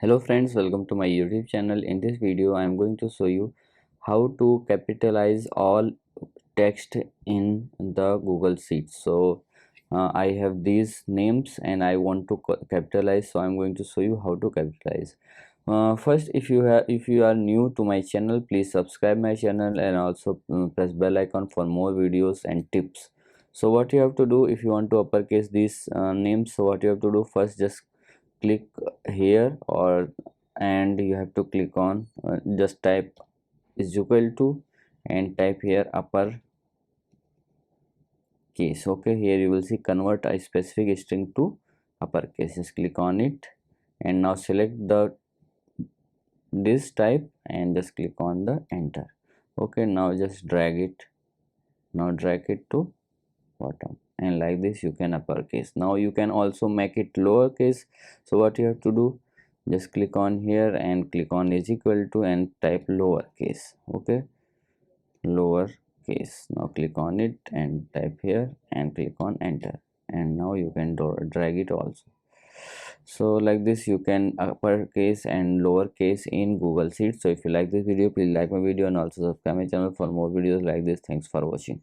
Hello friends, welcome to my YouTube channel. In this video I am going to show you how to capitalize all text in the Google Sheets. So I have these names and I want to capitalize, so I'm going to show you how to capitalize. First, if you are new to my channel, please subscribe my channel and also press bell icon for more videos and tips. So what you have to do if you want to uppercase these names, so what you have to do, first just click here or and you have to click on just type is equal to and type here upper case. Okay, here you will see convert a specific string to uppercase. Just click on it and now select the this type and just click on the enter. Okay, now just drag it, now drag it to bottom, and like this you can uppercase. Now you can also make it lowercase. So what you have to do, just click on here and click on is equal to and type lowercase. Okay, lowercase. Now click on it and type here and click on enter, and now you can drag it also. So like this you can uppercase and lowercase in Google Sheets. So if you like this video, please like my video and also subscribe my channel for more videos like this. Thanks for watching.